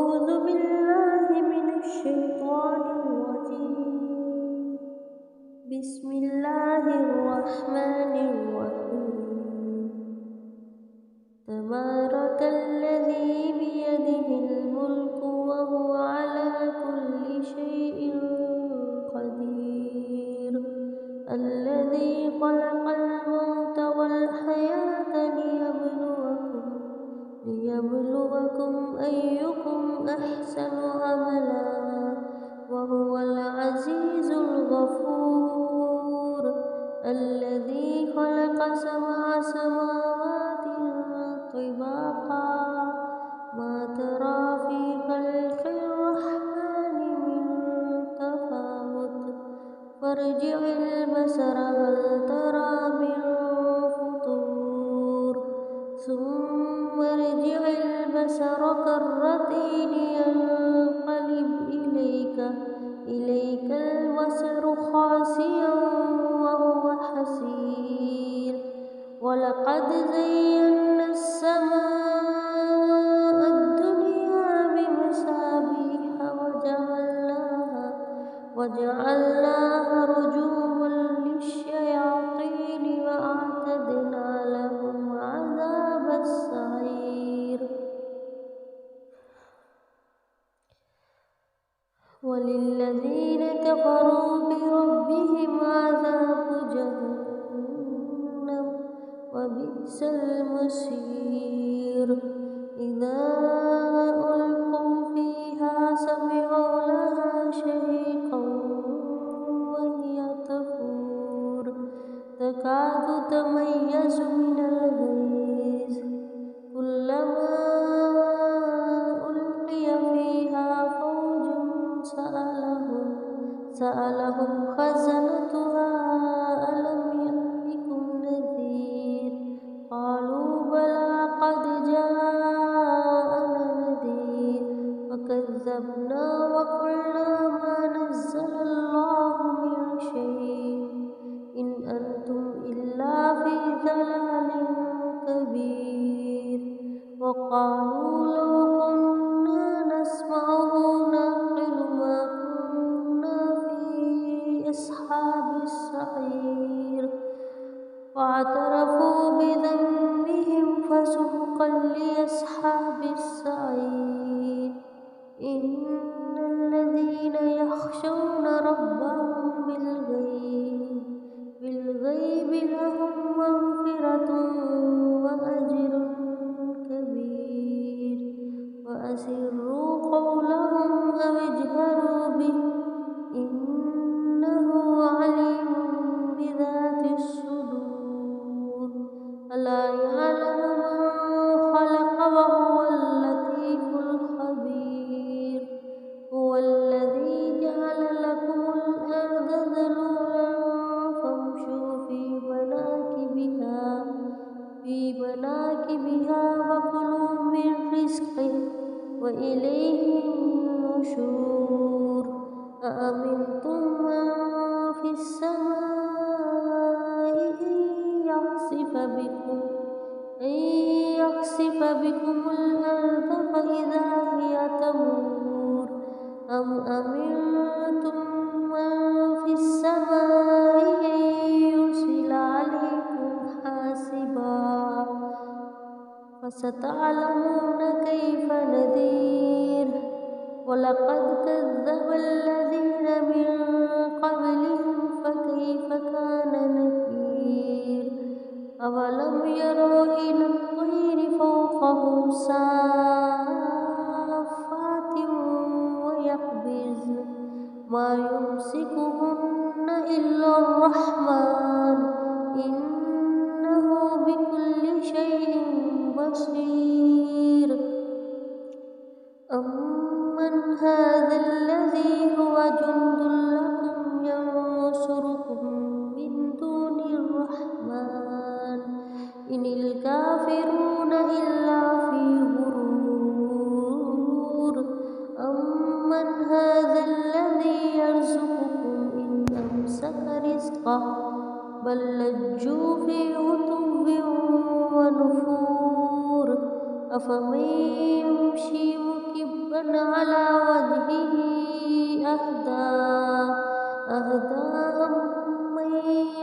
أعوذ بالله من الشيطان الرجيم. بسم الله الرحمن الرحيم. تبارك الذي بيده الملك وهو على كل شيء قدير. الذي خلق الموت والحياة ليبلوكم أيكم أحسن عملا وهو العزيز الغفور. الذي خلق 7 سماوات طباقا ما ترى في خلق الرحمن من تفاوت فارجع البصر هل ترى من فطور ثم ارجع البصر كرتين ينقلب إليك البصر خاسئا وهو حسير. ولقد زينا السماء الدنيا بمصابيح وجعلناها رجوما للشياطين وأعتدنا لهم عذاب السعير. وللذين كفروا بربهم عذاب جهنم وبئس المصير. إذا ألقوا فيها سمعوا لها شهيقا وهي تفور تكاد تميز من الغيظ كلما ألقي فيها فوج سألهم خزنتها ألم يأتكم نذير قالوا بلى قد جاءنا نذير فكذبنا وقلنا ما نزل الله من شيء إن أنتم إلا في ضلال كبير. وقالوا لو كنا نسمع أو نعقل ما كنا في أصحاب السعير فاعترفوا بذنبهم فسحقا لأصحاب السعير. إن الذين يخشون ربهم بالغيب لهم مغفرة وأجر كبير. وأسروا قولهم أو اجهروا به إنه عليم بذات الصدور. ألا يعلم من خلق وهو اللطيف الخبير. هو الذي جعل لكم الأرض ذلولا فامشوا في مناكبها وكلوا من رزقه وإليه النشور. أأمنتم من في السماء أن يخسف بكم الأرض فإذا هي تمور أم أمنتم من في السماء أن يرسل عليكم حاسبا فستعلمون كيف نذير. ولقد كذب الذين من قبلهم فكيف كان نكير. أولم يروا إلى الطير فوقهم صافات ويقبضن ما يمسكهن إلا الرحمن إنه بكل شيء بصير. أمن هذا الذي هو جند لكم ينصركم من دون الرحمن إن الكافرون إلا في غرور. أمن هذا الذي يرزقكم إن أمسك رزقه بل لجوا في عتو ونفور. أفمن يمشي مكبا مكبا على وجهه أهدى أمن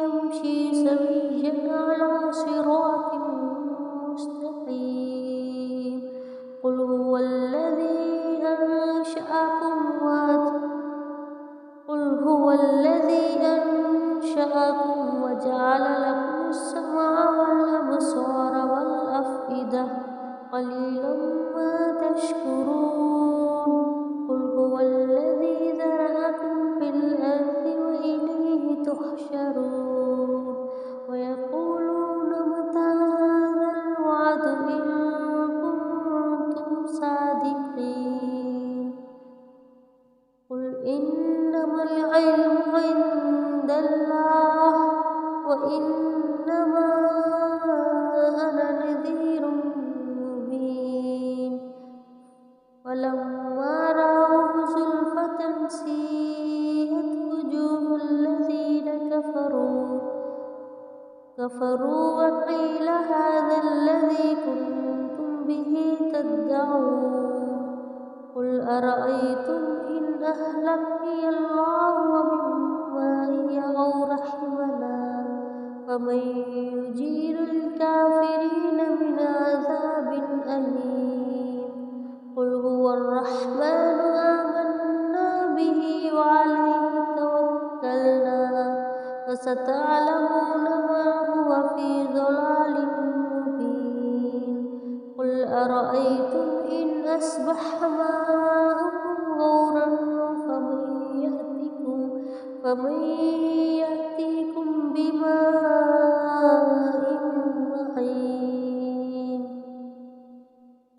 يمشي سويا على صراط مستقيم قل هو الذي أنشأكم وجعل لكم السمع والأبصار والأفئدة قليلا ما تشكرون قل هو الذي ذرأكم في الأرض وإليه تحشرون ويقولون متى هذا الوعد إن كنتم صادقين قل إنما العلم عند الله وإنما أنا نذير مبين فلما رأوه زلفة سيئت وجوه الذين كفروا وقيل هذا الذي كنتم به تدعون قل أرأيتم إن أهلكني الله ومن معي أو رحمنا فمن يجير الكافرين من عذاب أليم قل هو الرحمن آمنا به وعليه توكلنا فستعلمون ما هو في ضلال مبين قل أرأيتم إن أصبح ماؤكم غورا فمن